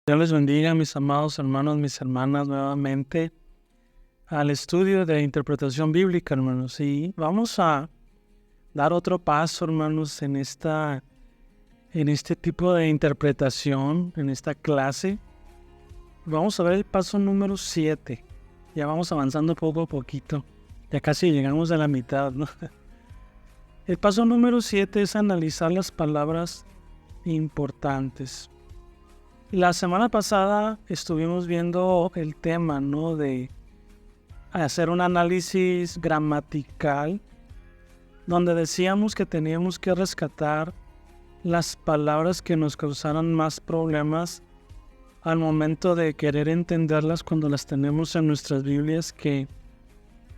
Dios les bendiga, mis amados hermanos, mis hermanas, nuevamente al estudio de interpretación bíblica, hermanos. Y vamos a dar otro paso, hermanos, en este tipo de interpretación, en esta clase. Vamos a ver el paso número 7. Ya vamos avanzando poco a poquito. Ya casi llegamos a la mitad, ¿no? El paso número 7 es analizar las palabras importantes. La semana pasada estuvimos viendo el tema, ¿no? De hacer un análisis gramatical, donde decíamos que teníamos que rescatar las palabras que nos causaran más problemas al momento de querer entenderlas cuando las tenemos en nuestras Biblias, que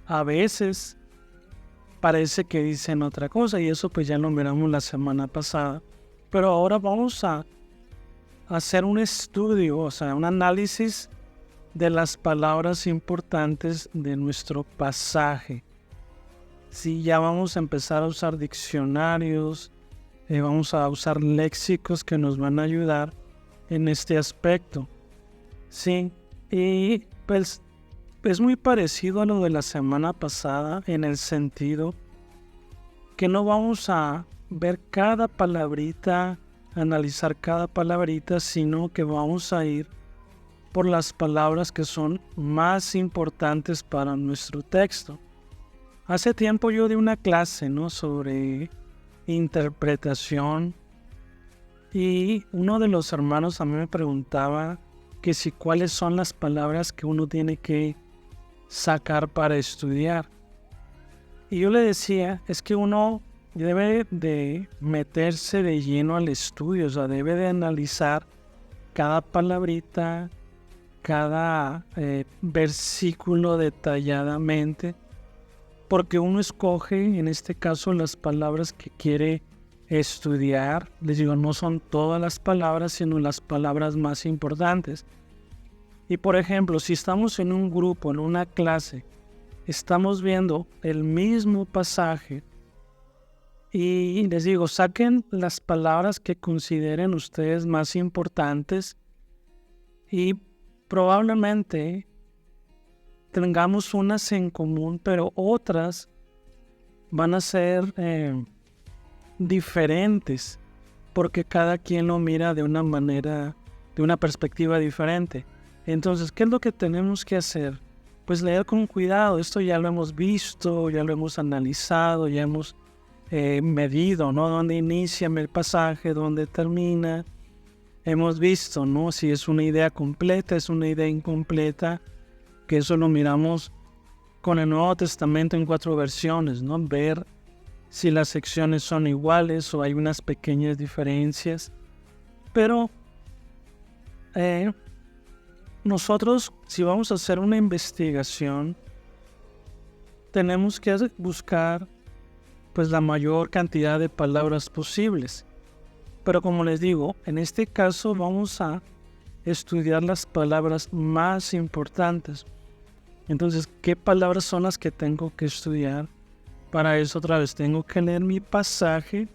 a veces parece que dicen otra cosa, y eso pues ya lo miramos la semana pasada. Pero ahora vamos a hacer un estudio, o sea, un análisis de las palabras importantes de nuestro pasaje. Sí, ya vamos a empezar a usar diccionarios, vamos a usar léxicos que nos van a ayudar en este aspecto. Sí, y pues es muy parecido a lo de la semana pasada en el sentido que no vamos a ver cada palabrita, analizar cada palabrita, sino que vamos a ir por las palabras que son más importantes para nuestro texto. Hace tiempo yo di una clase, ¿no?, sobre interpretación, y uno de los hermanos a mí me preguntaba que si cuáles son las palabras que uno tiene que sacar para estudiar. Y yo le decía, es que uno debe de meterse de lleno al estudio, o sea, debe de analizar cada palabrita, cada versículo detalladamente, porque uno escoge, en este caso, las palabras que quiere estudiar. Les digo, no son todas las palabras, sino las palabras más importantes. Y por ejemplo, si estamos en un grupo, en una clase, estamos viendo el mismo pasaje, y les digo, saquen las palabras que consideren ustedes más importantes, y probablemente tengamos unas en común, pero otras van a ser diferentes, porque cada quien lo mira de una manera, de una perspectiva diferente. Entonces, ¿qué es lo que tenemos que hacer? Pues leer con cuidado. Esto ya lo hemos visto, ya lo hemos analizado, ya hemos medido, ¿no?, dónde inicia el pasaje, dónde termina. Hemos visto, ¿no?, si es una idea completa, es una idea incompleta, que eso lo miramos con el Nuevo Testamento en 4 versiones, ¿no? Ver si las secciones son iguales o hay unas pequeñas diferencias. Pero nosotros, si vamos a hacer una investigación, tenemos que buscar pues la mayor cantidad de palabras posibles. Pero como les digo, en este caso vamos a estudiar las palabras más importantes. Entonces, ¿qué palabras son las que tengo que estudiar? Para eso otra vez tengo que leer mi pasaje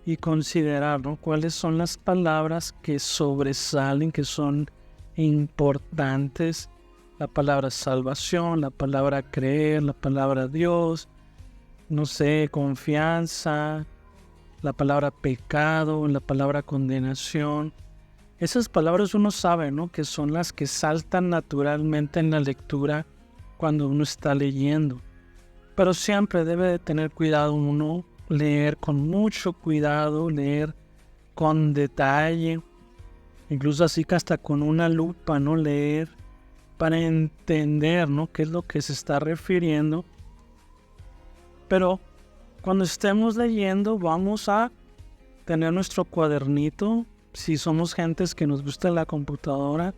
y considerar, ¿no?, cuáles son las palabras que sobresalen, que son importantes. La palabra salvación, la palabra creer, la palabra Dios, no sé, confianza, la palabra pecado, la palabra condenación. Esas palabras uno sabe, ¿no?, que son las que saltan naturalmente en la lectura cuando uno está leyendo. Pero siempre debe de tener cuidado uno, leer con mucho cuidado, leer con detalle, incluso así que hasta con una lupa, ¿no?, leer para entender, ¿no?, qué es lo que se está refiriendo. Pero cuando estemos leyendo vamos a tener nuestro cuadernito. Si somos gentes que nos gusta la computadora,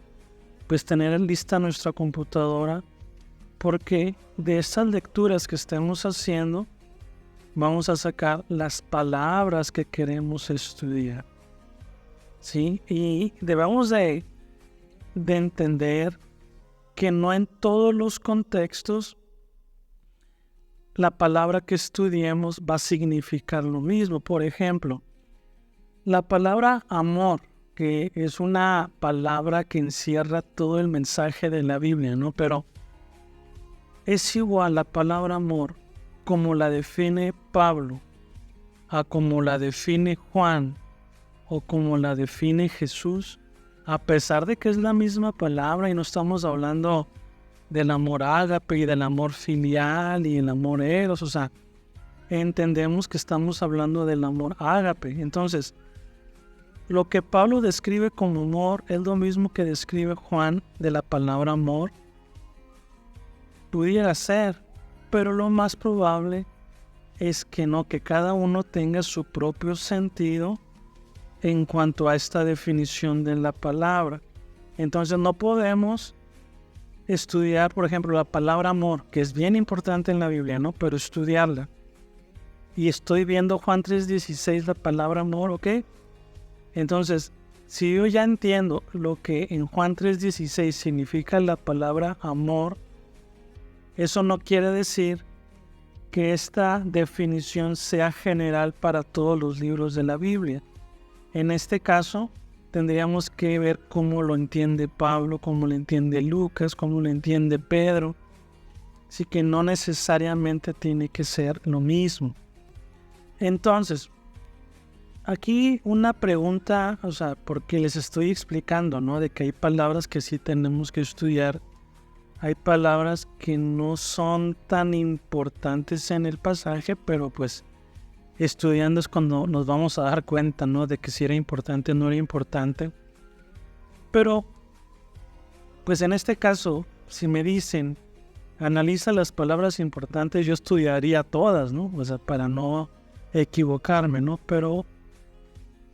pues tener lista nuestra computadora, porque de estas lecturas que estemos haciendo vamos a sacar las palabras que queremos estudiar, ¿sí? Y debemos de entender que no en todos los contextos la palabra que estudiemos va a significar lo mismo. Por ejemplo, La palabra amor, que es una palabra que encierra todo el mensaje de la Biblia, ¿no? Pero es igual la palabra amor como la define Pablo, a como la define Juan o como la define Jesús, a pesar de que es la misma palabra y no estamos hablando del amor ágape y del amor filial y el amor eros, o sea, entendemos que estamos hablando del amor ágape. Entonces, lo que Pablo describe como amor es lo mismo que describe Juan de la palabra amor. Pudiera ser, pero lo más probable es que no, que cada uno tenga su propio sentido en cuanto a esta definición de la palabra. Entonces no podemos estudiar, por ejemplo, la palabra amor, que es bien importante en la Biblia, ¿no? Pero estudiarla. Y estoy viendo Juan 3:16, la palabra amor, ¿ok? Entonces, si yo ya entiendo lo que en Juan 3:16 significa la palabra amor, eso no quiere decir que esta definición sea general para todos los libros de la Biblia. En este caso, tendríamos que ver cómo lo entiende Pablo, cómo lo entiende Lucas, cómo lo entiende Pedro. Así que no necesariamente tiene que ser lo mismo. Entonces, aquí una pregunta, o sea, porque les estoy explicando, ¿no? De que hay palabras que sí tenemos que estudiar. Hay palabras que no son tan importantes en el pasaje, pero pues estudiando es cuando nos vamos a dar cuenta, ¿no? De que si era importante o no era importante. Pero, pues en este caso, si me dicen, analiza las palabras importantes, yo estudiaría todas, ¿no? O sea, para no equivocarme, ¿no? Pero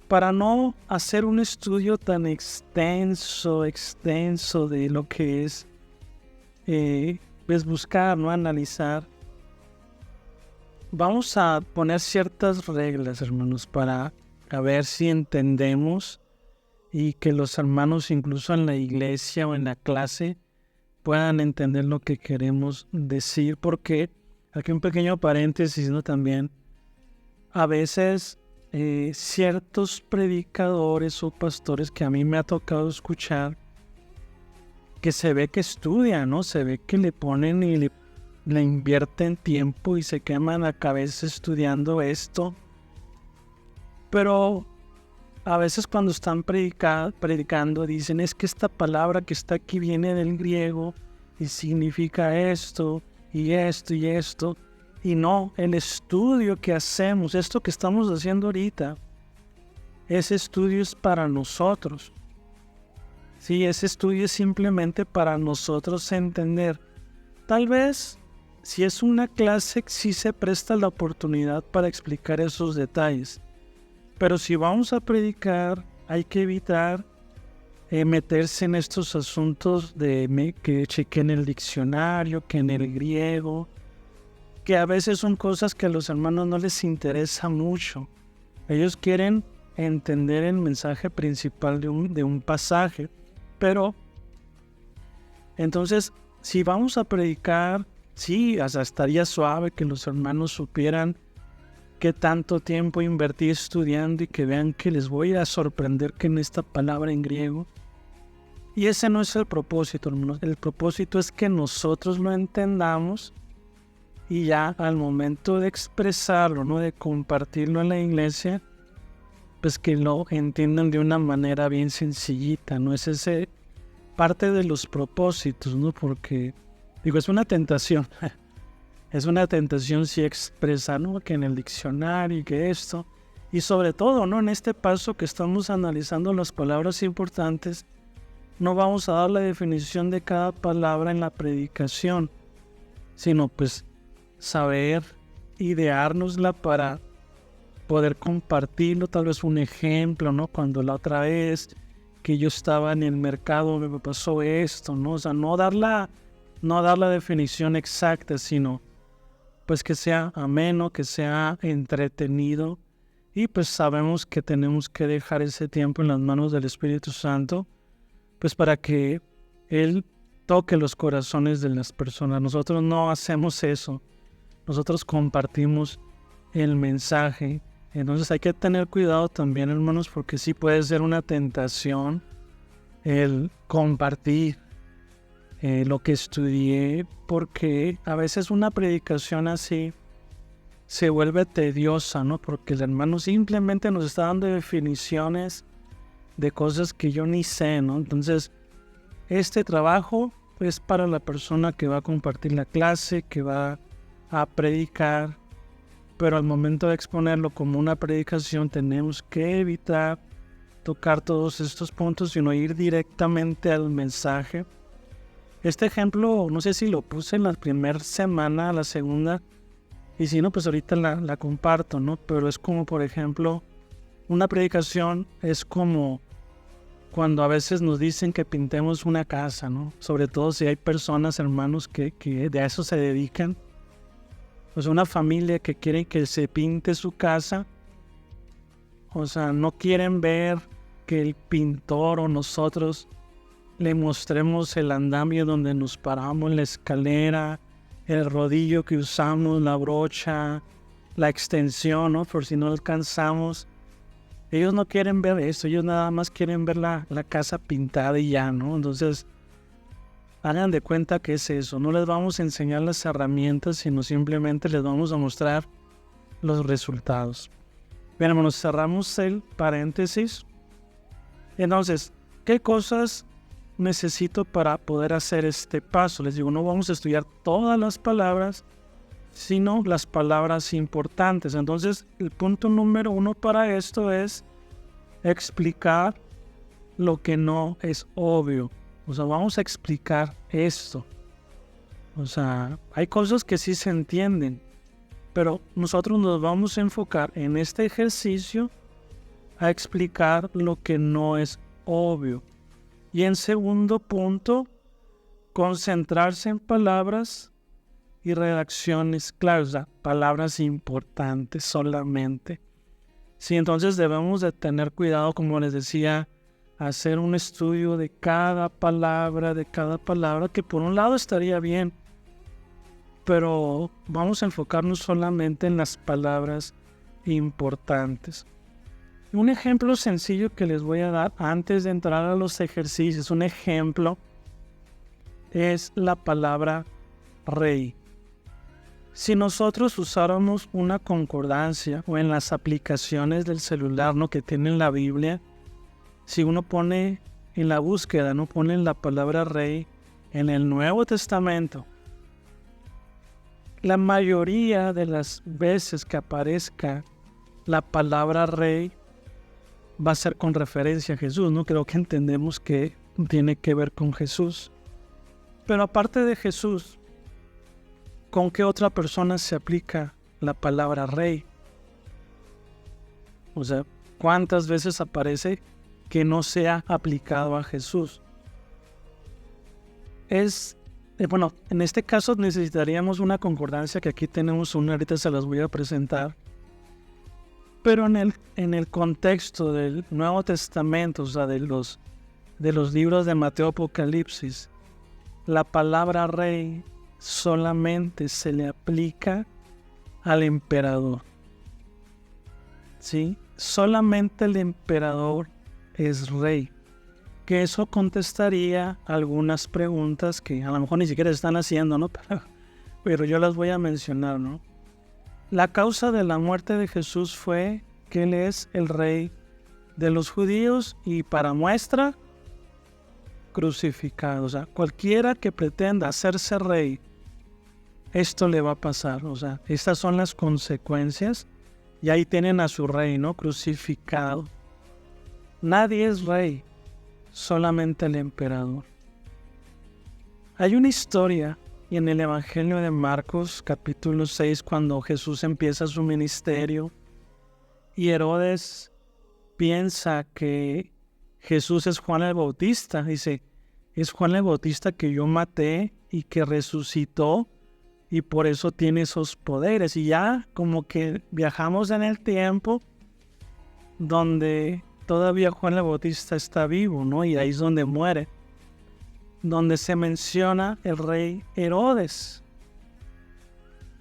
para no hacer un estudio tan extenso de lo que es buscar, ¿no? Analizar. Vamos a poner ciertas reglas, hermanos, para a ver si entendemos y que los hermanos, incluso en la iglesia o en la clase, puedan entender lo que queremos decir. Porque aquí un pequeño paréntesis, ¿no? También a veces ciertos predicadores o pastores que a mí me ha tocado escuchar, que se ve que estudian, ¿no? Se ve que le ponen y le invierten tiempo y se queman la cabeza estudiando esto. Pero a veces cuando están predicando dicen, es que esta palabra que está aquí viene del griego y significa esto y esto y esto. Y no, el estudio que hacemos, esto que estamos haciendo ahorita, ese estudio es para nosotros. Sí, ese estudio es simplemente para nosotros entender. Tal vez, si es una clase, sí se presta la oportunidad para explicar esos detalles. Pero si vamos a predicar, hay que evitar meterse en estos asuntos de que chequen el diccionario, que en el griego, que a veces son cosas que a los hermanos no les interesa mucho. Ellos quieren entender el mensaje principal de un pasaje. Pero, entonces, si vamos a predicar, sí, hasta estaría suave que los hermanos supieran qué tanto tiempo invertí estudiando y que vean que les voy a sorprender que en esta palabra en griego. Y ese no es el propósito, hermanos. El propósito es que nosotros lo entendamos y ya al momento de expresarlo, ¿no? De compartirlo en la iglesia, pues que lo entiendan de una manera bien sencillita, ¿no? Es ese parte de los propósitos, ¿no? Porque, digo, es una tentación. Es una tentación si expresa, ¿no? Que en el diccionario y que esto. Y sobre todo, ¿no? En este paso que estamos analizando las palabras importantes, no vamos a dar la definición de cada palabra en la predicación, sino pues saber ideárnosla para poder compartirlo, tal vez un ejemplo, ¿no? Cuando la otra vez que yo estaba en el mercado me pasó esto, ¿no? O sea, no dar la definición exacta, sino pues que sea ameno, que sea entretenido, y pues sabemos que tenemos que dejar ese tiempo en las manos del Espíritu Santo, pues para que Él toque los corazones de las personas. Nosotros no hacemos eso, nosotros compartimos el mensaje Entonces hay que tener cuidado también, hermanos, porque sí puede ser una tentación el compartir lo que estudié, porque a veces una predicación así se vuelve tediosa, ¿no? Porque el hermano simplemente nos está dando definiciones de cosas que yo ni sé, ¿no? Entonces, este trabajo es para la persona que va a compartir la clase, que va a predicar, pero al momento de exponerlo como una predicación tenemos que evitar tocar todos estos puntos, sino ir directamente al mensaje. Este ejemplo, no sé si lo puse en la primera semana, la segunda, y si no, pues ahorita la comparto, ¿no? Pero es como, por ejemplo, una predicación es como cuando a veces nos dicen que pintemos una casa, ¿no? Sobre todo si hay personas, hermanos, que de eso se dedican. Pues una familia que quiere que se pinte su casa, o sea, no quieren ver que el pintor o nosotros le mostremos el andamio donde nos paramos, la escalera, el rodillo que usamos, la brocha, la extensión, ¿no? Por si no alcanzamos. Ellos no quieren ver eso, ellos nada más quieren ver la casa pintada y ya, ¿no? Entonces, hagan de cuenta que es eso. No les vamos a enseñar las herramientas, sino simplemente les vamos a mostrar los resultados. Bien, hermanos, cerramos el paréntesis. Entonces, ¿qué cosas necesito para poder hacer este paso? Les digo, no vamos a estudiar todas las palabras, sino las palabras importantes. Entonces, el punto número 1 para esto es explicar lo que no es obvio. O sea, vamos a explicar esto. O sea, hay cosas que sí se entienden, pero nosotros nos vamos a enfocar en este ejercicio a explicar lo que no es obvio. Y en segundo punto, concentrarse en palabras y redacciones claras, o sea, palabras importantes solamente. Sí, entonces debemos de tener cuidado, como les decía, hacer un estudio de cada palabra, que por un lado estaría bien, pero vamos a enfocarnos solamente en las palabras importantes. Un ejemplo sencillo que les voy a dar antes de entrar a los ejercicios, un ejemplo es la palabra rey. Si nosotros usáramos una concordancia o en las aplicaciones del celular, ¿no?, que tienen la Biblia, si uno pone en la búsqueda, no pone la palabra rey en el Nuevo Testamento, la mayoría de las veces que aparezca la palabra rey va a ser con referencia a Jesús, ¿no? Creo que entendemos que tiene que ver con Jesús. Pero aparte de Jesús, ¿con qué otra persona se aplica la palabra rey? O sea, ¿cuántas veces aparece que no sea aplicado a Jesús? En este caso necesitaríamos una concordancia, que aquí tenemos una, ahorita se las voy a presentar. Pero en el contexto del Nuevo Testamento, o sea, de los libros de Mateo, Apocalipsis, la palabra rey solamente se le aplica al emperador. ¿Sí? Solamente el emperador es rey. Que eso contestaría algunas preguntas que a lo mejor ni siquiera están haciendo, ¿no? Pero yo las voy a mencionar, ¿no? La causa de la muerte de Jesús fue que Él es el rey de los judíos y para muestra, crucificado. O sea, cualquiera que pretenda hacerse rey, esto le va a pasar. O sea, estas son las consecuencias. Y ahí tienen a su rey, ¿no?, crucificado. Nadie es rey, solamente el emperador. Hay una historia en el Evangelio de Marcos, capítulo 6, cuando Jesús empieza su ministerio y Herodes piensa que Jesús es Juan el Bautista. Dice, es Juan el Bautista que yo maté y que resucitó y por eso tiene esos poderes. Y ya como que viajamos en el tiempo donde todavía Juan el Bautista está vivo, ¿no? Y ahí es donde muere, donde se menciona el rey Herodes.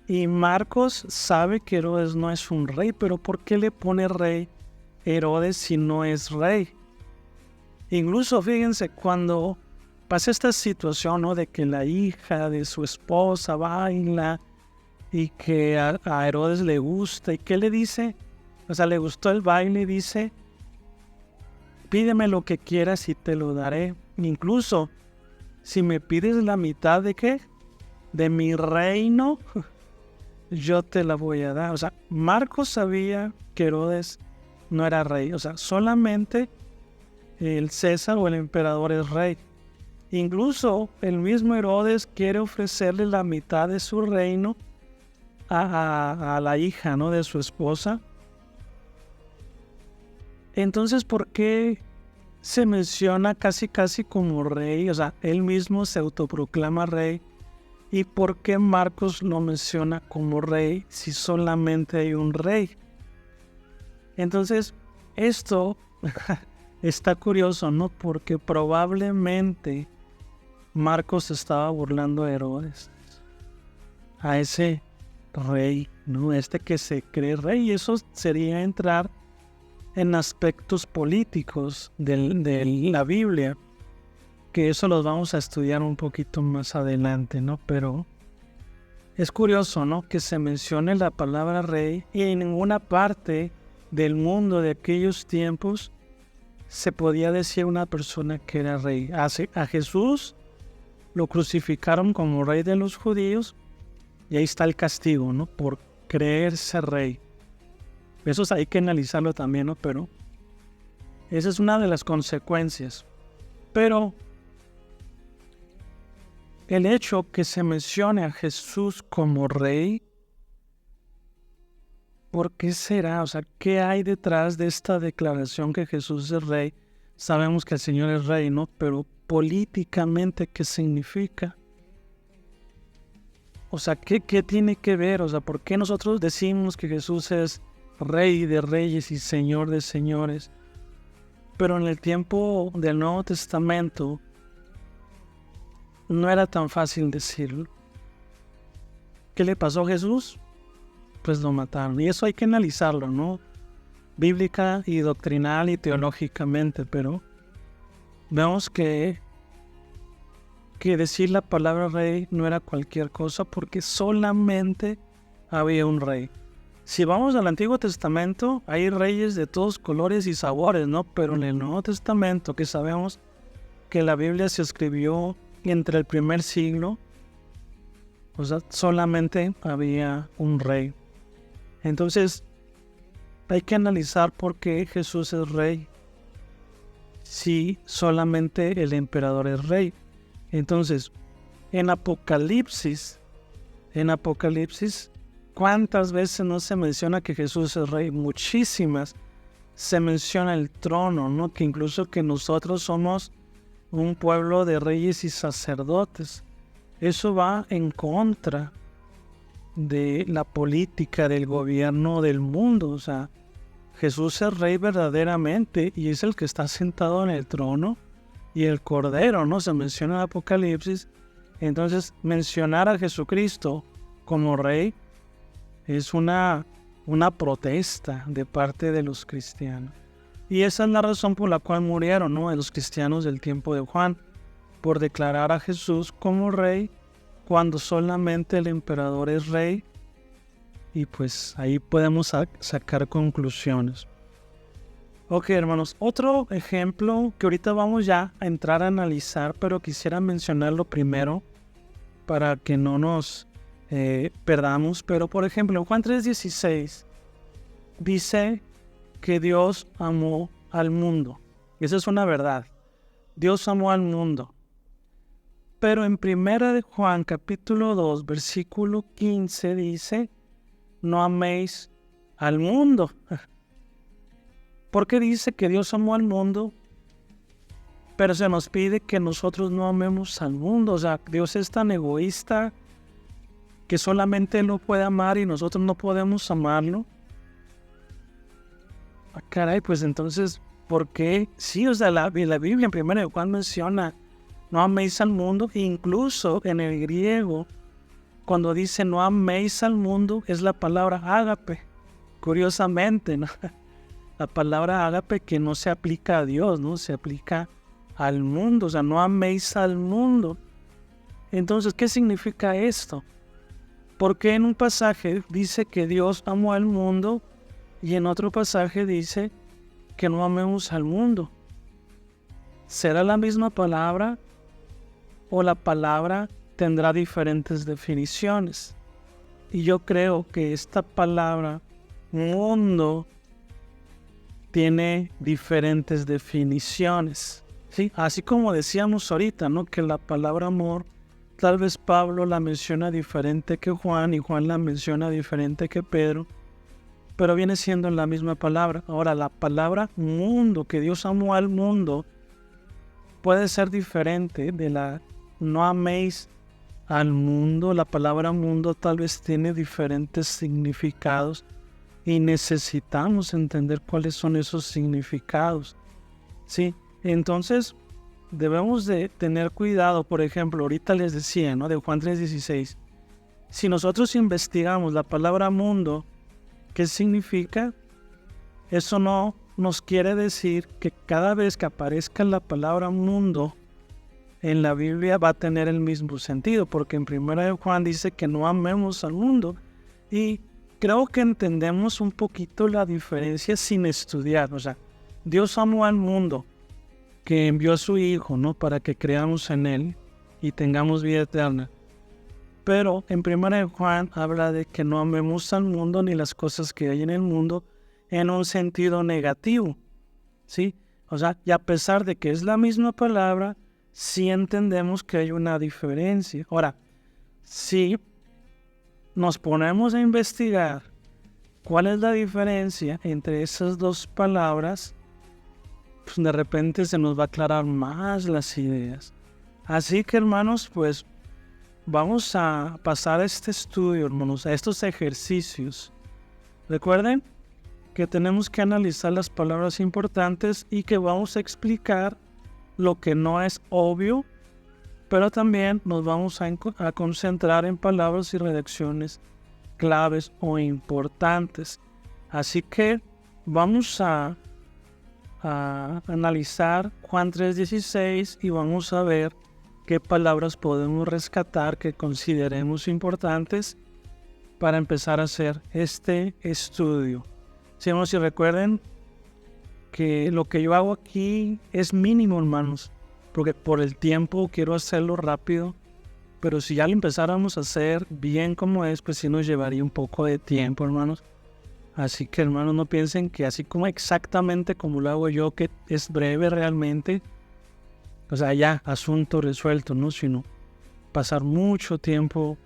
Y Marcos sabe que Herodes no es un rey, pero ¿por qué le pone rey Herodes si no es rey? Incluso fíjense, cuando pasa esta situación, ¿no?, de que la hija de su esposa baila y que a Herodes le gusta, ¿y qué le dice? O sea, le gustó el baile y dice, pídeme lo que quieras y te lo daré. Incluso, si me pides la mitad de ¿qué? De mi reino, yo te la voy a dar. O sea, Marcos sabía que Herodes no era rey. O sea, solamente el César o el emperador es rey. Incluso el mismo Herodes quiere ofrecerle la mitad de su reino a la hija, ¿no?, de su esposa. Entonces, ¿por qué se menciona casi como rey? O sea, él mismo se autoproclama rey. ¿Y por qué Marcos lo menciona como rey si solamente hay un rey? Entonces, esto está curioso, ¿no? Porque probablemente Marcos estaba burlando a Herodes, a ese rey, ¿no? Que se cree rey. Y eso sería entrar en aspectos políticos de la Biblia, que eso los vamos a estudiar un poquito más adelante, ¿no? Pero es curioso, ¿no?, que se mencione la palabra rey y en ninguna parte del mundo de aquellos tiempos se podía decir una persona que era rey. A Jesús lo crucificaron como rey de los judíos y ahí está el castigo, ¿no?, por creerse rey. Eso hay que analizarlo también, ¿no? Pero esa es una de las consecuencias. Pero el hecho que se mencione a Jesús como rey, ¿por qué será? O sea, ¿qué hay detrás de esta declaración que Jesús es rey? Sabemos que el Señor es rey, ¿no? Pero políticamente, ¿qué significa? O sea, ¿qué tiene que ver? O sea, ¿por qué nosotros decimos que Jesús es Rey de reyes y Señor de señores? Pero en el tiempo del Nuevo Testamento no era tan fácil decirlo. ¿Qué le pasó a Jesús? Pues lo mataron. Y eso hay que analizarlo, ¿no?, bíblica y doctrinal y teológicamente. Pero vemos que decir la palabra rey no era cualquier cosa, porque solamente había un rey. Si vamos al Antiguo Testamento, hay reyes de todos colores y sabores, ¿no? Pero en el Nuevo Testamento, que sabemos que la Biblia se escribió entre el primer siglo, o sea, solamente había un rey. Entonces, hay que analizar por qué Jesús es rey, si solamente el emperador es rey. Entonces, en Apocalipsis, ¿cuántas veces no se menciona que Jesús es rey? Muchísimas. Se menciona el trono, ¿no?, que incluso que nosotros somos un pueblo de reyes y sacerdotes. Eso va en contra de la política del gobierno del mundo. O sea, Jesús es rey verdaderamente y es el que está sentado en el trono, y el Cordero, ¿no?, se menciona en Apocalipsis. Entonces, mencionar a Jesucristo como rey es una protesta de parte de los cristianos. Y esa es la razón por la cual murieron, ¿no?, los cristianos del tiempo de Juan, por declarar a Jesús como rey cuando solamente el emperador es rey. Y pues ahí podemos sacar conclusiones. Ok, hermanos, otro ejemplo que ahorita vamos ya a entrar a analizar, pero quisiera mencionarlo primero para que no nos perdamos. Pero por ejemplo, en Juan 3:16 dice que Dios amó al mundo. Esa es una verdad. Dios amó al mundo. Pero en 1 de Juan capítulo 2 versículo 15 dice: no améis al mundo. ¿Por qué dice que Dios amó al mundo, pero se nos pide que nosotros no amemos al mundo? O sea, Dios es tan egoísta que solamente Él lo puede amar y nosotros no podemos amarlo. Ah, caray, pues entonces, ¿por qué? Sí, o sea, la Biblia en 1 de Juan menciona: no améis al mundo. Incluso en el griego cuando dice no améis al mundo, es la palabra ágape. Curiosamente, ¿no? La palabra ágape que no se aplica a Dios, ¿no? Se aplica al mundo, o sea, no améis al mundo. Entonces, ¿qué significa esto? Porque en un pasaje dice que Dios amó al mundo y en otro pasaje dice que no amemos al mundo. ¿Será la misma palabra o la palabra tendrá diferentes definiciones? Y yo creo que esta palabra mundo tiene diferentes definiciones, ¿sí? Así como decíamos ahorita, ¿no? Que la palabra amor, tal vez Pablo la menciona diferente que Juan y Juan la menciona diferente que Pedro, pero viene siendo la misma palabra. Ahora, la palabra mundo, que Dios amó al mundo, puede ser diferente de la no améis al mundo. La palabra mundo tal vez tiene diferentes significados y necesitamos entender cuáles son esos significados, ¿sí? Entonces, debemos de tener cuidado. Por ejemplo, ahorita les decía, ¿no? De Juan 3:16. Si nosotros investigamos la palabra mundo, ¿qué significa? Eso no nos quiere decir que cada vez que aparezca la palabra mundo en la Biblia va a tener el mismo sentido, porque en 1 Juan dice que no amemos al mundo, y creo que entendemos un poquito la diferencia sin estudiar. O sea, Dios amó al mundo, que envió a su Hijo, ¿no? Para que creamos en Él y tengamos vida eterna. Pero en 1 Juan habla de que no amemos al mundo ni las cosas que hay en el mundo en un sentido negativo, ¿sí? O sea, y a pesar de que es la misma palabra, sí entendemos que hay una diferencia. Ahora, si nos ponemos a investigar cuál es la diferencia entre esas dos palabras, pues de repente se nos va a aclarar más las ideas. Así que, hermanos, pues vamos a pasar a este estudio, hermanos, a estos ejercicios. Recuerden que tenemos que analizar las palabras importantes y que vamos a explicar lo que no es obvio, pero también nos vamos a concentrar en palabras y redacciones claves o importantes. Así que vamos a analizar Juan 3:16 y vamos a ver qué palabras podemos rescatar que consideremos importantes para empezar a hacer este estudio. Si recuerden que lo que yo hago aquí es mínimo, hermanos, porque por el tiempo quiero hacerlo rápido, pero si ya lo empezáramos a hacer bien como es, pues sí nos llevaría un poco de tiempo, hermanos. Así que, hermanos, no piensen que así como exactamente como lo hago yo, que es breve realmente, o sea, ya, asunto resuelto, ¿no? Sino pasar mucho tiempo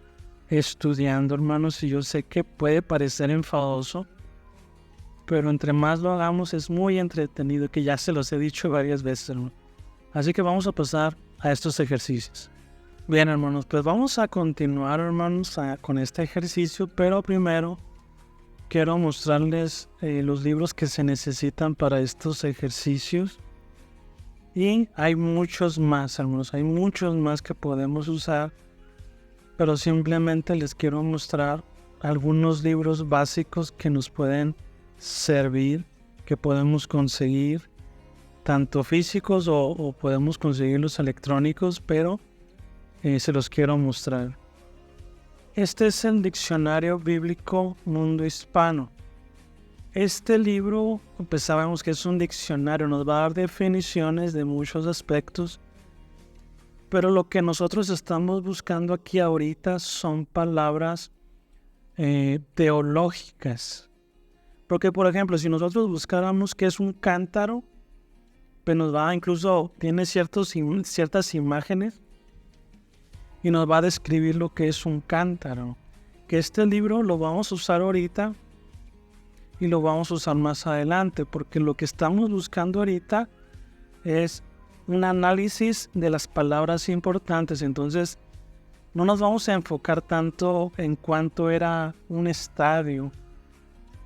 estudiando, hermanos, y yo sé que puede parecer enfadoso, pero entre más lo hagamos es muy entretenido, que ya se los he dicho varias veces, hermano. Así que vamos a pasar a estos ejercicios. Bien, hermanos, pues vamos a continuar, hermanos, con este ejercicio, pero primero quiero mostrarles los libros que se necesitan para estos ejercicios. Y hay muchos más, hermanos, hay muchos más que podemos usar, pero simplemente les quiero mostrar algunos libros básicos que nos pueden servir, que podemos conseguir, tanto físicos o podemos conseguirlos electrónicos, pero se los quiero mostrar. Este es el Diccionario Bíblico Mundo Hispano. Este libro, pues sabemos que es un diccionario, nos va a dar definiciones de muchos aspectos, pero lo que nosotros estamos buscando aquí ahorita son palabras teológicas. Porque, por ejemplo, si nosotros buscáramos qué es un cántaro, pues nos va, incluso tiene ciertas imágenes y nos va a describir lo que es un cántaro. Que este libro lo vamos a usar ahorita y lo vamos a usar más adelante, porque lo que estamos buscando ahorita es un análisis de las palabras importantes. Entonces, no nos vamos a enfocar tanto en cuánto era un estadio.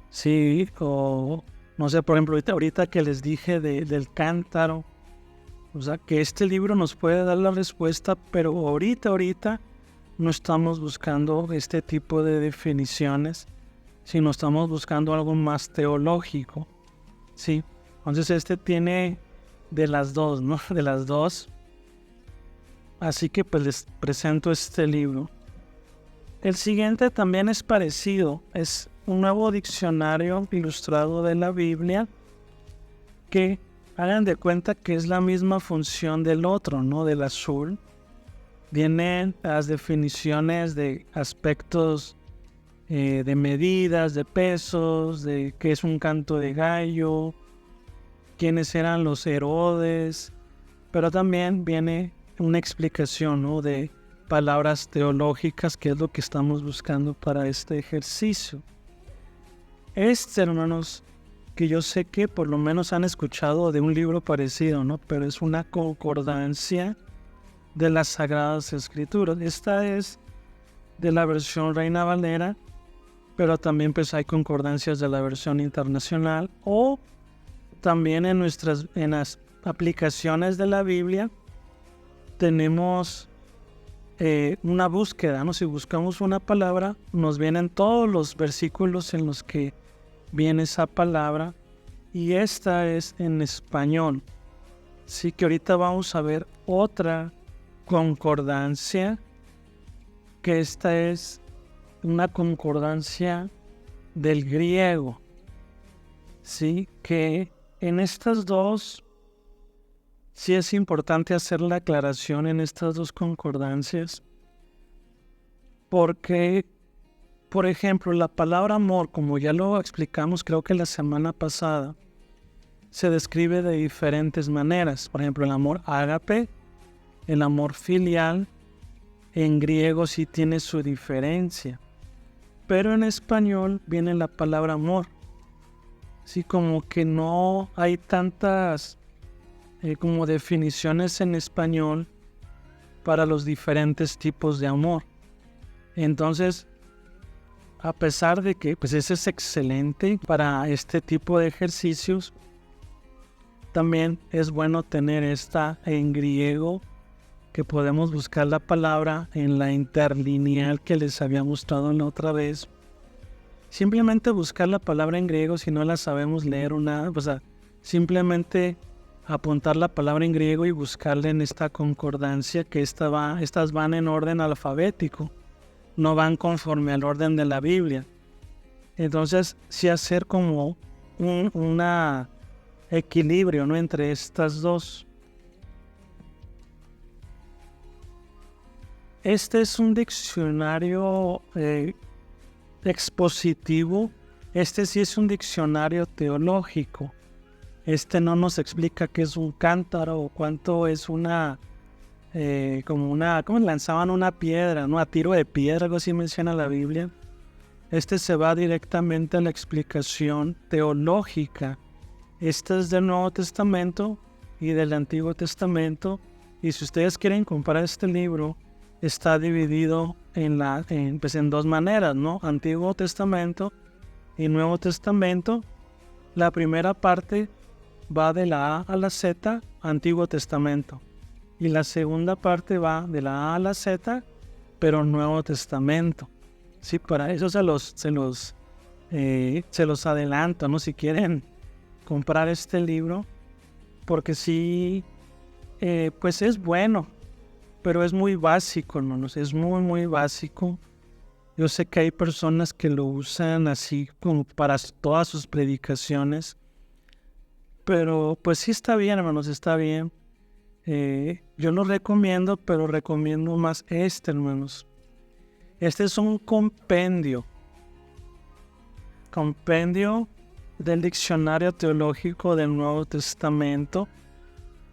Sí, o no sé, por ejemplo, ahorita que les dije del cántaro, o sea, que este libro nos puede dar la respuesta, pero ahorita no estamos buscando este tipo de definiciones, sino estamos buscando algo más teológico, ¿sí? Entonces este tiene de las dos, ¿no? De las dos. Así que pues les presento este libro. El siguiente también es parecido, es un nuevo diccionario ilustrado de la Biblia que hagan de cuenta que es la misma función del otro, ¿no? Del azul. Vienen las definiciones de aspectos de medidas, de pesos, de qué es un canto de gallo, quiénes eran los Herodes, pero también viene una explicación, ¿no? De palabras teológicas, que es lo que estamos buscando para este ejercicio. Hermanos, que yo sé que por lo menos han escuchado de un libro parecido, ¿no? Pero es una concordancia de las Sagradas Escrituras. Esta es de la versión Reina Valera, pero también pues hay concordancias de la versión internacional, o también en las aplicaciones de la Biblia tenemos una búsqueda, ¿no? Si buscamos una palabra, nos vienen todos los versículos en los que viene esa palabra, y esta es en español. Así que ahorita vamos a ver otra concordancia, que esta es una concordancia del griego, sí, que en estas dos sí es importante hacer la aclaración en estas dos concordancias, porque, por ejemplo, la palabra amor, como ya lo explicamos creo que la semana pasada, se describe de diferentes maneras. Por ejemplo, el amor ágape, el amor filial, en griego sí tiene su diferencia, pero en español viene la palabra amor. Así como que no hay tantas como definiciones en español para los diferentes tipos de amor. Entonces, a pesar de que pues ese es excelente para este tipo de ejercicios, también es bueno tener esta en griego, que podemos buscar la palabra en la interlineal que les había mostrado la otra vez. Simplemente buscar la palabra en griego si no la sabemos leer o nada, o sea, simplemente apuntar la palabra en griego y buscarla en esta concordancia, que estas van en orden alfabético, no van conforme al orden de la Biblia. Entonces, sí hacer como un equilibrio, ¿no?, entre estas dos. Este es un diccionario expositivo. Este sí es un diccionario teológico. Este no nos explica qué es un cántaro o cuánto es ¿cómo lanzaban una piedra, ¿no? A tiro de piedra, algo así menciona la Biblia. Este se va directamente a la explicación teológica. Este es del Nuevo Testamento y del Antiguo Testamento. Y si ustedes quieren comprar este libro, está dividido en dos maneras, ¿no? Antiguo Testamento y Nuevo Testamento. La primera parte va de la A a la Z, Antiguo Testamento. Y la segunda parte va de la A a la Z, pero Nuevo Testamento. Sí, para eso se los adelanto, ¿no? Si quieren comprar este libro, porque sí, pues es bueno, pero es muy básico, hermanos, es muy, muy básico. Yo sé que hay personas que lo usan así como para todas sus predicaciones, pero pues sí está bien, hermanos, está bien. Yo lo recomiendo, pero recomiendo más hermanos. Este es un compendio del diccionario teológico del Nuevo Testamento.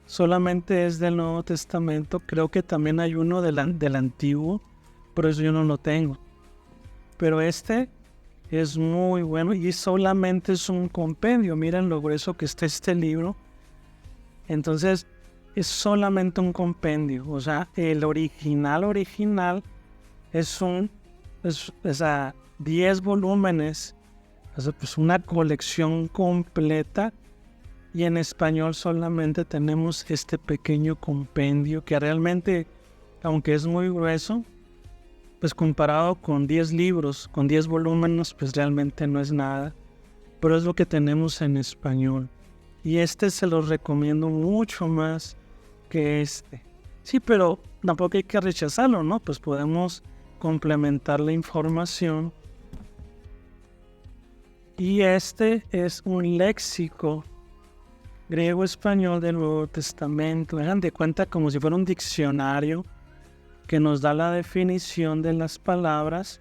Solamente es del Nuevo Testamento. Creo que también hay uno del Antiguo, pero eso yo no lo tengo. Pero este es muy bueno y solamente es un compendio. Miren lo grueso que está este libro. Entonces es solamente un compendio. O sea, el original es 10 volúmenes. O sea, pues una colección completa. Y en español solamente tenemos este pequeño compendio que realmente, aunque es muy grueso, pues comparado con 10 libros, con 10 volúmenes, pues realmente no es nada, pero es lo que tenemos en español. Y este se los recomiendo mucho más que este. Sí, pero tampoco hay que rechazarlo, ¿no? Pues podemos complementar la información. Y este es un léxico griego-español del Nuevo Testamento. Hagan de cuenta como si fuera un diccionario que nos da la definición de las palabras,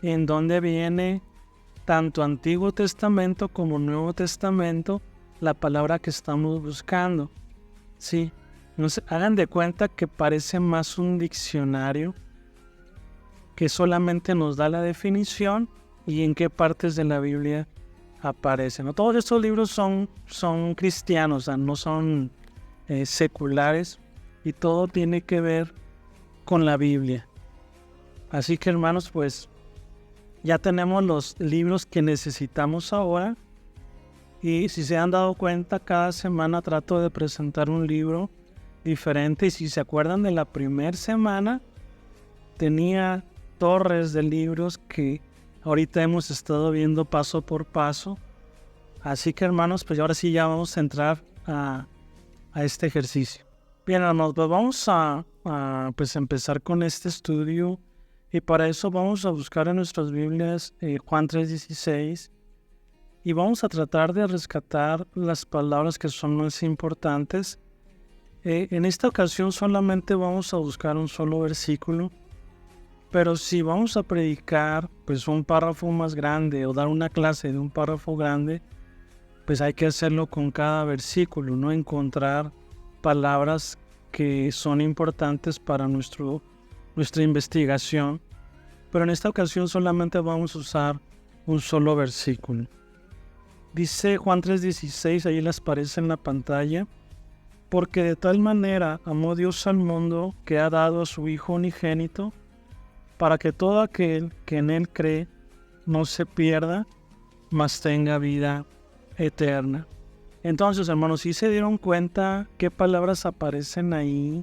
en donde viene tanto Antiguo Testamento como Nuevo Testamento, la palabra que estamos buscando. Sí, entonces hagan de cuenta que parece más un diccionario que solamente nos da la definición y en qué partes de la Biblia aparecen, ¿no? Todos estos libros son cristianos, o sea, no son seculares, y todo tiene que ver con la Biblia. Así que, hermanos, pues ya tenemos los libros que necesitamos ahora, y si se han dado cuenta, cada semana trato de presentar un libro diferente, y si se acuerdan de la primera semana, tenía torres de libros que ahorita hemos estado viendo paso por paso. Así que, hermanos, pues ahora sí ya vamos a entrar a este ejercicio. Bien, hermanos, pues vamos a pues empezar con este estudio, y para eso vamos a buscar en nuestras Biblias Juan 3:16, y vamos a tratar de rescatar las palabras que son más importantes. En esta ocasión solamente vamos a buscar un solo versículo, pero si vamos a predicar pues un párrafo más grande o dar una clase de un párrafo grande, pues hay que hacerlo con cada versículo, no encontrar palabras que son importantes para nuestra investigación. Pero en esta ocasión solamente vamos a usar un solo versículo. Dice Juan 3:16, ahí les aparece en la pantalla: porque de tal manera amó Dios al mundo que ha dado a su Hijo unigénito, para que todo aquel que en Él cree no se pierda, mas tenga vida eterna. Entonces, hermanos, ¿sí se dieron cuenta qué palabras aparecen ahí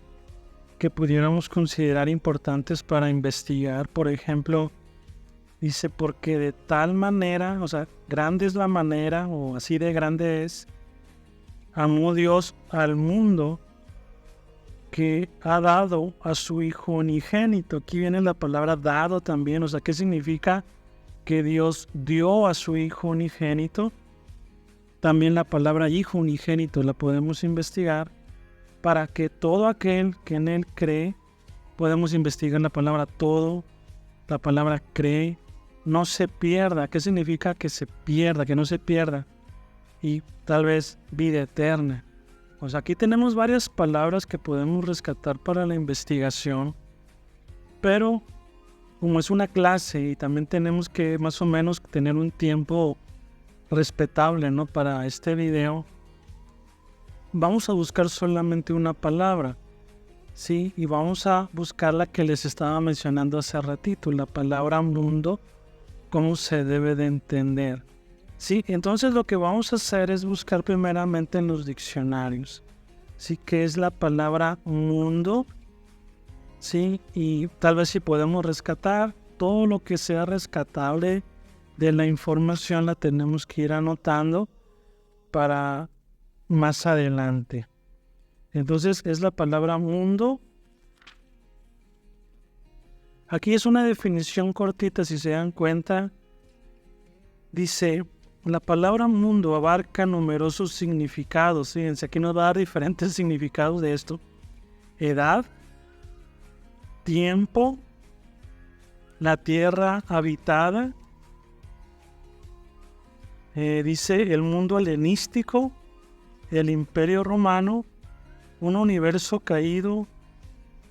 que pudiéramos considerar importantes para investigar? Por ejemplo, dice, porque de tal manera, o sea, grande es la manera, o así de grande es, amó Dios al mundo que ha dado a su Hijo unigénito. Aquí viene la palabra dado también, o sea, ¿qué significa que Dios dio a su Hijo unigénito? También la palabra Hijo unigénito la podemos investigar, para que todo aquel que en Él cree, podemos investigar la palabra todo, la palabra cree, no se pierda. ¿Qué significa que se pierda, que no se pierda? Y tal vez vida eterna. O sea, aquí tenemos varias palabras que podemos rescatar para la investigación, pero como es una clase y también tenemos que más o menos tener un tiempo respetable, ¿no?, para este video, vamos a buscar solamente una palabra, ¿sí? Y vamos a buscar la que les estaba mencionando hace ratito, la palabra mundo, cómo se debe de entender. Sí, entonces lo que vamos a hacer es buscar primeramente en los diccionarios, sí, qué es la palabra mundo, sí, y tal vez si podemos rescatar todo lo que sea rescatable de la información, la tenemos que ir anotando para más adelante. Entonces es la palabra mundo. Aquí es una definición cortita, si se dan cuenta. Dice: la palabra mundo abarca numerosos significados. Fíjense, aquí nos va a dar diferentes significados de esto: edad, tiempo, la tierra habitada, dice el mundo helenístico, el imperio romano, un universo caído,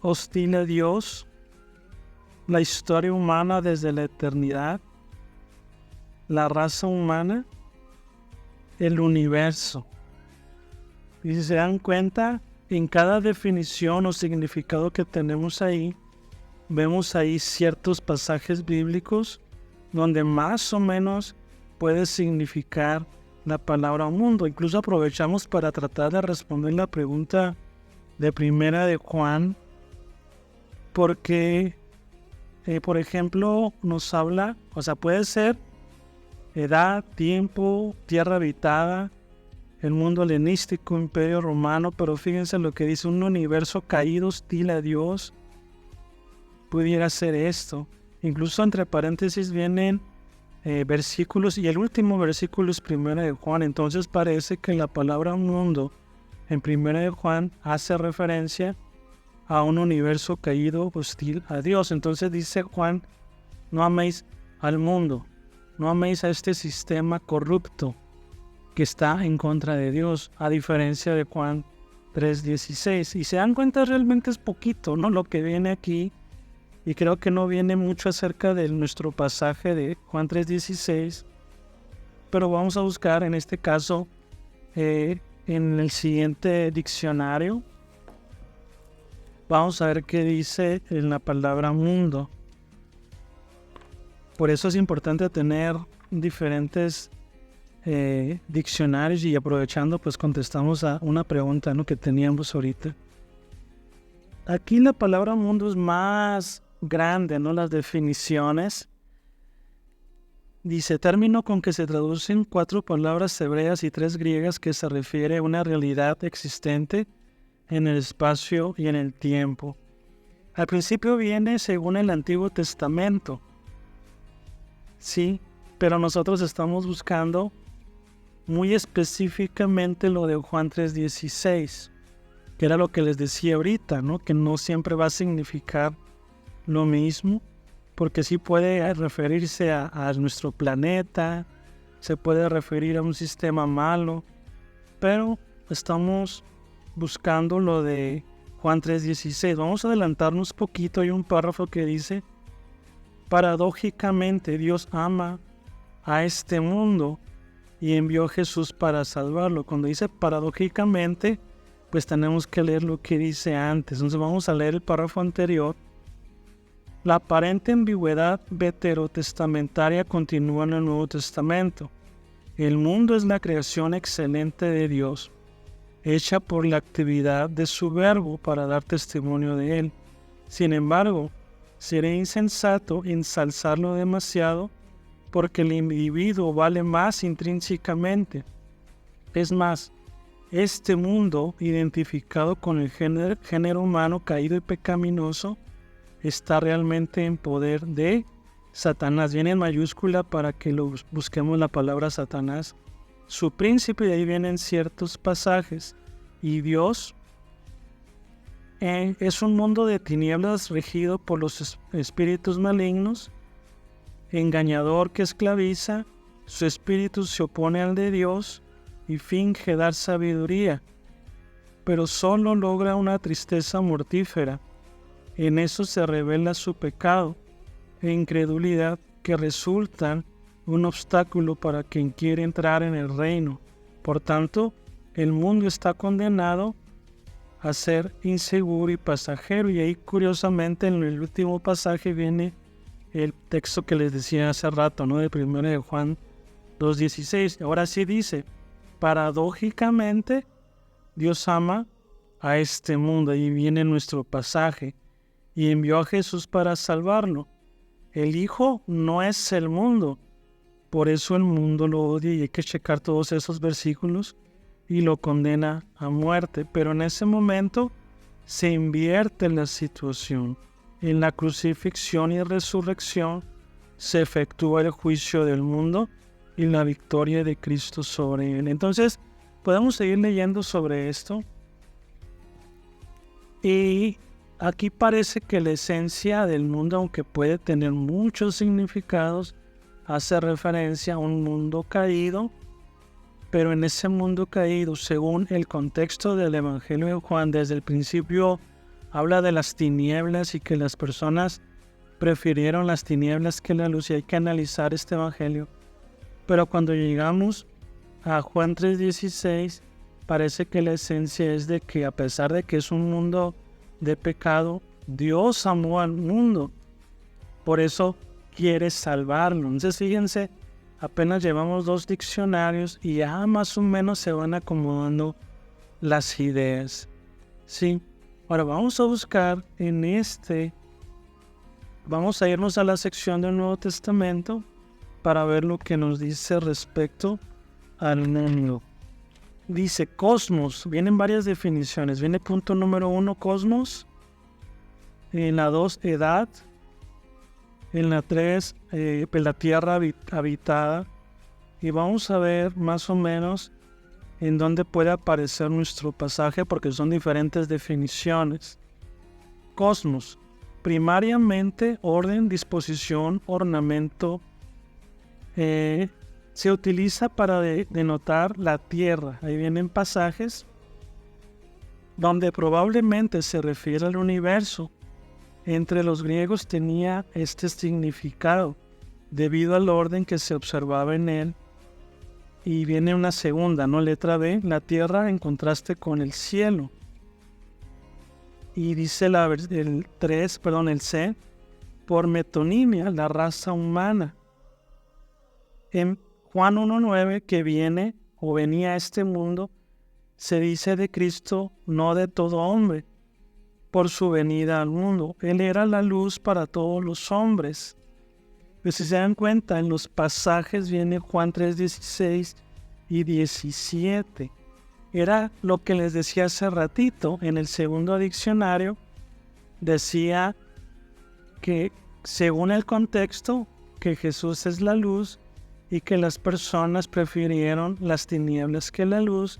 hostil a Dios, la historia humana desde la eternidad, la raza humana, el universo. Y si se dan cuenta, en cada definición o significado que tenemos ahí, vemos ahí ciertos pasajes bíblicos donde más o menos puede significar la palabra mundo. Incluso aprovechamos para tratar de responder la pregunta de primera de Juan, porque por ejemplo, nos habla, puede ser edad, tiempo, tierra habitada, el mundo helenístico, imperio romano, pero fíjense lo que dice: un universo caído, hostil a Dios, pudiera ser esto. Incluso entre paréntesis vienen versículos, y el último versículo es 1 de Juan. Entonces parece que la palabra mundo en 1 de Juan hace referencia a un universo caído, hostil a Dios. Entonces dice Juan: no améis al mundo, no améis a este sistema corrupto que está en contra de Dios, a diferencia de Juan 3:16. Y se dan cuenta, realmente es poquito, ¿no?, lo que viene aquí. Y creo que no viene mucho acerca de nuestro pasaje de Juan 3:16, pero vamos a buscar en este caso en el siguiente diccionario. Vamos a ver qué dice en la palabra mundo. Por eso es importante tener diferentes diccionarios, y aprovechando, pues contestamos a una pregunta, ¿no?, que teníamos ahorita. Aquí la palabra mundo es más grande, ¿no?, las definiciones. Dice: término con que se traducen 4 palabras hebreas y 3 griegas, que se refiere a una realidad existente en el espacio y en el tiempo. Al principio viene según el Antiguo Testamento, sí, pero nosotros estamos buscando muy específicamente lo de Juan 3:16, que era lo que les decía ahorita, ¿no?, que no siempre va a significar lo mismo, porque sí puede referirse a nuestro planeta, se puede referir a un sistema malo, pero estamos buscando lo de Juan 3:16. Vamos a adelantarnos poquito. Hay un párrafo que dice: paradójicamente Dios ama a este mundo y envió a Jesús para salvarlo. Cuando dice paradójicamente, pues tenemos que leer lo que dice antes. Entonces vamos a leer el párrafo anterior. La aparente ambigüedad veterotestamentaria continúa en el Nuevo Testamento. El mundo es la creación excelente de Dios, hecha por la actividad de su verbo para dar testimonio de él. Sin embargo, sería insensato ensalzarlo demasiado, porque el individuo vale más intrínsecamente. Es más, este mundo, identificado con el género humano caído y pecaminoso, está realmente en poder de Satanás. Viene en mayúscula para que lo busquemos la palabra Satanás, su príncipe, y ahí vienen ciertos pasajes. Y Dios es un mundo de tinieblas regido por los espíritus malignos, engañador que esclaviza. Su espíritu se opone al de Dios y finge dar sabiduría, pero solo logra una tristeza mortífera. En eso se revela su pecado e incredulidad, que resultan un obstáculo para quien quiere entrar en el reino. Por tanto, el mundo está condenado a ser inseguro y pasajero. Y ahí, curiosamente, en el último pasaje viene el texto que les decía hace rato, ¿no?, de 1 de Juan 2:16. Ahora sí dice: paradójicamente Dios ama a este mundo. Ahí viene nuestro pasaje: y envió a Jesús para salvarlo. El Hijo no es el mundo, por eso el mundo lo odia, y hay que checar todos esos versículos, y lo condena a muerte. Pero en ese momento se invierte la situación. En la crucifixión y resurrección se efectúa el juicio del mundo y la victoria de Cristo sobre él. Entonces, podemos seguir leyendo sobre esto. Y aquí parece que la esencia del mundo, aunque puede tener muchos significados, hace referencia a un mundo caído, pero en ese mundo caído, según el contexto del Evangelio de Juan, desde el principio habla de las tinieblas y que las personas prefirieron las tinieblas que la luz, y hay que analizar este Evangelio. Pero cuando llegamos a Juan 3:16, parece que la esencia es de que, a pesar de que es un mundo de pecado, Dios amó al mundo, por eso quiere salvarlo. Entonces fíjense, apenas llevamos 2 diccionarios y ya más o menos se van acomodando las ideas, ¿sí? Ahora vamos a buscar en este vamos a irnos a la sección del Nuevo Testamento para ver lo que nos dice respecto al mundo. Dice cosmos, vienen varias definiciones. Viene punto número 1, cosmos. En la 2, edad. En la 3, la tierra habitada. Y vamos a ver más o menos en dónde puede aparecer nuestro pasaje, porque son diferentes definiciones. Cosmos, primariamente orden, disposición, ornamento. Se utiliza para denotar la tierra. Ahí vienen pasajes donde probablemente se refiere al universo. Entre los griegos tenía este significado debido al orden que se observaba en él. Y viene una segunda, ¿no? Letra B, la tierra en contraste con el cielo. Y dice el C, por metonimia, la raza humana. En Juan 1:9, que venía a este mundo, se dice de Cristo, no de todo hombre, por su venida al mundo. Él era la luz para todos los hombres. Pues si se dan cuenta, en los pasajes viene Juan 3:16 y 17. Era lo que les decía hace ratito. En el segundo diccionario decía que, según el contexto, que Jesús es la luz y que las personas prefirieron las tinieblas que la luz.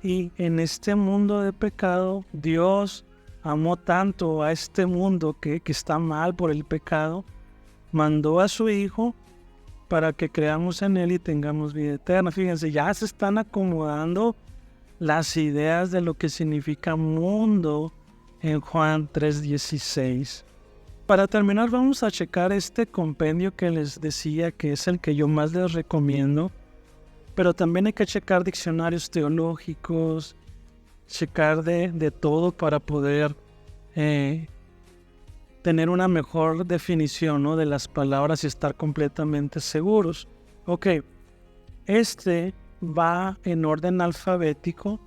Y en este mundo de pecado, Dios amó tanto a este mundo que está mal por el pecado, mandó a su Hijo para que creamos en Él y tengamos vida eterna. Fíjense, ya se están acomodando las ideas de lo que significa mundo en Juan 3:16. Para terminar, vamos a checar este compendio que les decía, que es el que yo más les recomiendo, pero también hay que checar diccionarios teológicos, checar de todo para poder tener una mejor definición, ¿no?, de las palabras y estar completamente seguros. Ok, este va en orden alfabético,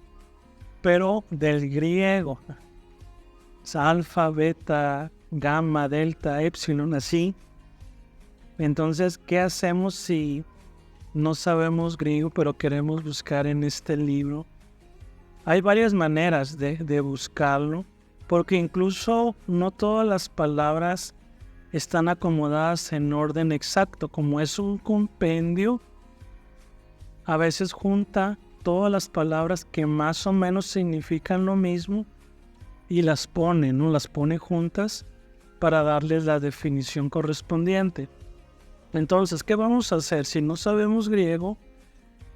pero del griego. Es alfa, beta, gamma, delta, epsilon, así. Entonces, ¿qué hacemos si no sabemos griego, pero queremos buscar en este libro? Hay varias maneras de buscarlo, porque incluso no todas las palabras están acomodadas en orden exacto. Como es un compendio, a veces junta todas las palabras que más o menos significan lo mismo y las pone, ¿no? Las pone juntas para darles la definición correspondiente. Entonces, ¿qué vamos a hacer? Si no sabemos griego,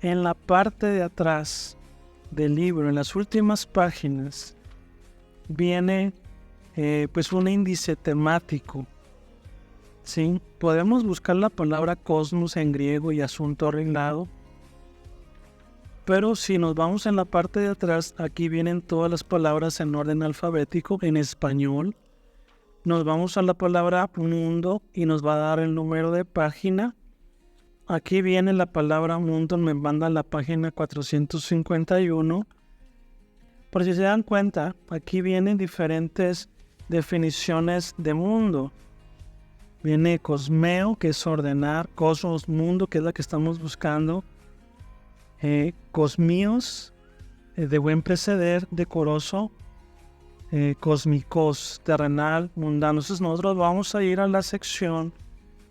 en la parte de atrás del libro, en las últimas páginas, viene pues un índice temático, ¿sí? Podemos buscar la palabra cosmos en griego y asunto arreglado, pero si nos vamos en la parte de atrás, aquí vienen todas las palabras en orden alfabético en español. Nos vamos a la palabra mundo y nos va a dar el número de página. Aquí viene la palabra mundo, me manda a la página 451. Por si se dan cuenta, aquí vienen diferentes definiciones de mundo. Viene cosmeo, que es ordenar, cosmos, mundo, que es la que estamos buscando. Cosmios, de buen preceder, decoroso. Cósmicos, terrenal, mundano. Entonces nosotros vamos a ir a la sección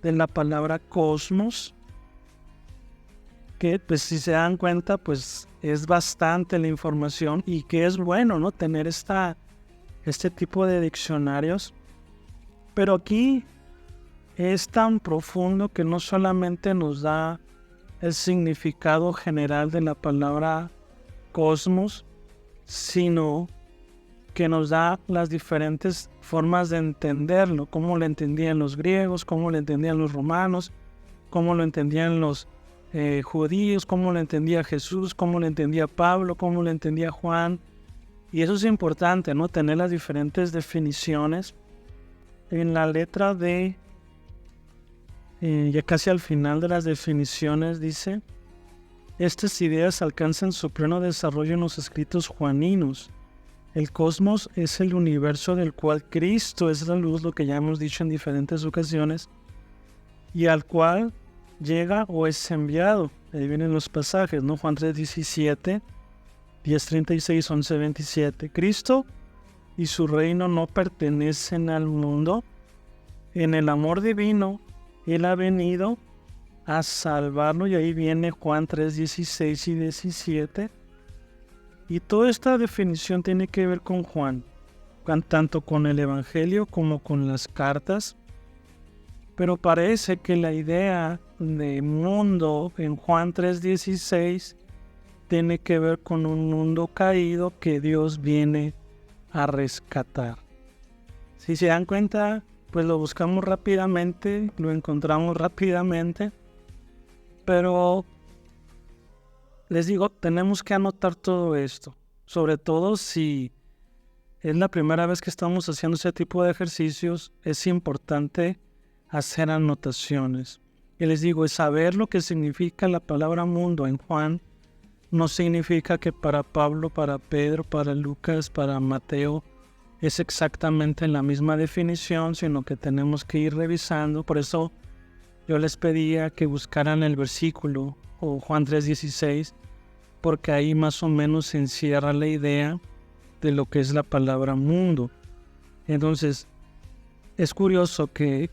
de la palabra cosmos, que pues si se dan cuenta pues es bastante la información y que es bueno, ¿no?, tener este tipo de diccionarios. Pero aquí es tan profundo que no solamente nos da el significado general de la palabra cosmos, sino que nos da las diferentes formas de entenderlo, cómo lo entendían los griegos, cómo lo entendían los romanos, cómo lo entendían los judíos, cómo lo entendía Jesús, cómo lo entendía Pablo, cómo lo entendía Juan. Y eso es importante, ¿no?, tener las diferentes definiciones. En la letra D, ya casi al final de las definiciones, dice: estas ideas alcanzan su pleno desarrollo en los escritos juaninos, El cosmos es el universo del cual Cristo es la luz, lo que ya hemos dicho en diferentes ocasiones, y al cual llega o es enviado. Ahí vienen los pasajes, ¿no? Juan 3:17, 10:36, 11:27. Cristo y su reino no pertenecen al mundo. En el amor divino, Él ha venido a salvarlo, y ahí viene Juan 3:16 y 17. Y toda esta definición tiene que ver con Juan, tanto con el Evangelio como con las cartas. Pero parece que la idea de mundo en Juan 3:16 tiene que ver con un mundo caído que Dios viene a rescatar. Si se dan cuenta, pues lo buscamos rápidamente, lo encontramos rápidamente, pero les digo, tenemos que anotar todo esto, sobre todo si es la primera vez que estamos haciendo ese tipo de ejercicios. Es importante hacer anotaciones. Y les digo, saber lo que significa la palabra mundo en Juan no significa que para Pablo, para Pedro, para Lucas, para Mateo es exactamente la misma definición, sino que tenemos que ir revisando. Por eso yo les pedía que buscaran el versículo o Juan 3:16, porque ahí más o menos se encierra la idea de lo que es la palabra mundo. Entonces, es curioso que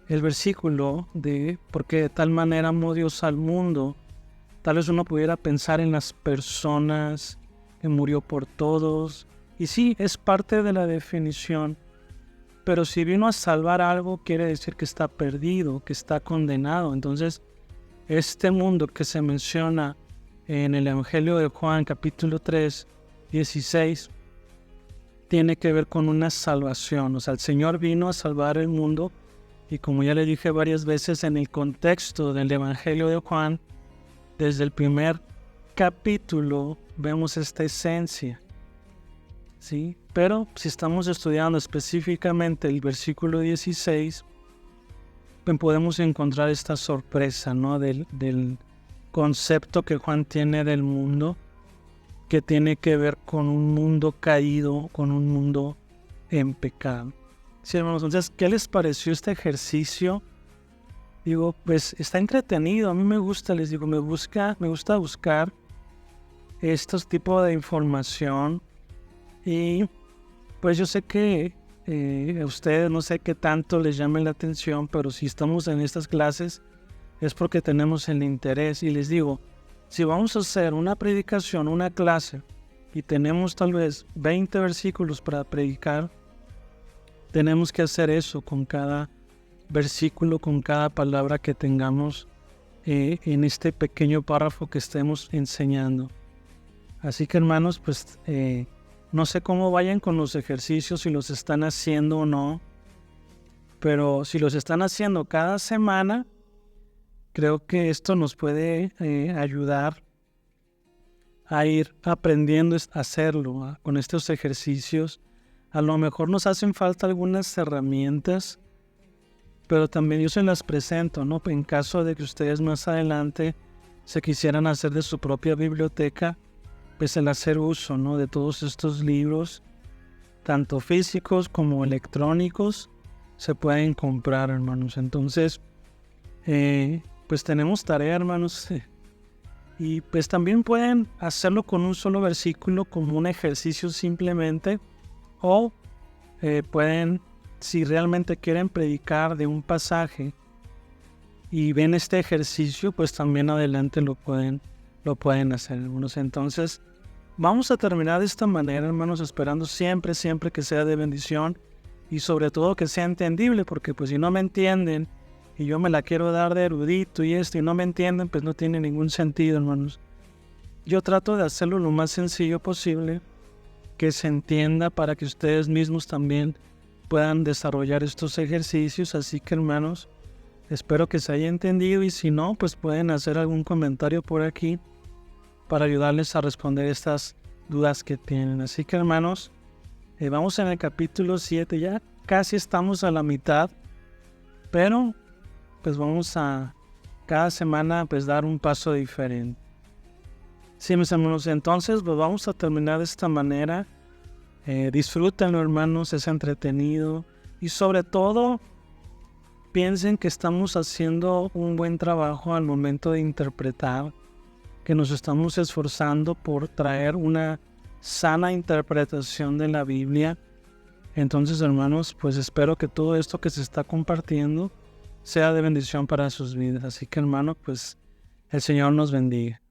el versículo de porque de tal manera amó Dios al mundo, tal vez uno pudiera pensar en las personas que murió por todos, y sí, es parte de la definición, pero si vino a salvar algo, quiere decir que está perdido, que está condenado. Entonces, este mundo que se menciona en el Evangelio de Juan, capítulo 3, 16, tiene que ver con una salvación. O sea, el Señor vino a salvar el mundo, y como ya le dije varias veces en el contexto del Evangelio de Juan, desde el primer capítulo vemos esta esencia, ¿sí? Pero si estamos estudiando específicamente el versículo 16, pues podemos encontrar esta sorpresa, ¿no? Del concepto que Juan tiene del mundo, que tiene que ver con un mundo caído, con un mundo en pecado. Sí, hermanos, entonces, ¿qué les pareció este ejercicio? Digo, pues está entretenido, a mí me gusta, les digo, me gusta buscar estos tipos de información, y pues yo sé que a ustedes no sé qué tanto les llame la atención, pero si estamos en estas clases es porque tenemos el interés. Y les digo, si vamos a hacer una predicación, una clase, y tenemos tal vez 20 versículos para predicar, tenemos que hacer eso con cada versículo, con cada palabra que tengamos en este pequeño párrafo que estemos enseñando. Así que, hermanos, pues no sé cómo vayan con los ejercicios, si los están haciendo o no, pero si los están haciendo cada semana, creo que esto nos puede ayudar a ir aprendiendo a hacerlo, con estos ejercicios. A lo mejor nos hacen falta algunas herramientas, pero también yo se las presento, ¿no? En caso de que ustedes más adelante se quisieran hacer de su propia biblioteca, pues el hacer uso, ¿no? De todos estos libros, tanto físicos como electrónicos, se pueden comprar, hermanos. Entonces, pues tenemos tarea, hermanos. Y pues también pueden hacerlo con un solo versículo, como un ejercicio simplemente, o pueden, si realmente quieren predicar de un pasaje y ven este ejercicio, pues también adelante lo pueden hacer, hermanos. Entonces, vamos a terminar de esta manera, hermanos, esperando siempre que sea de bendición, y sobre todo que sea entendible, porque pues si no me entienden y yo me la quiero dar de erudito y no me entienden, pues no tiene ningún sentido, hermanos. Yo trato de hacerlo lo más sencillo posible, que se entienda, para que ustedes mismos también puedan desarrollar estos ejercicios. Así que, hermanos, espero que se haya entendido, y si no, pues pueden hacer algún comentario por aquí para ayudarles a responder estas dudas que tienen. Así que, hermanos, vamos en el capítulo 7, ya casi estamos a la mitad, pero pues vamos a cada semana pues dar un paso diferente. Sí, mis hermanos, entonces pues vamos a terminar de esta manera. Disfrútenlo, hermanos, es entretenido. Y sobre todo, piensen que estamos haciendo un buen trabajo al momento de interpretar, que nos estamos esforzando por traer una sana interpretación de la Biblia. Entonces, hermanos, pues espero que todo esto que se está compartiendo sea de bendición para sus vidas. Así que, hermano, pues el Señor nos bendiga.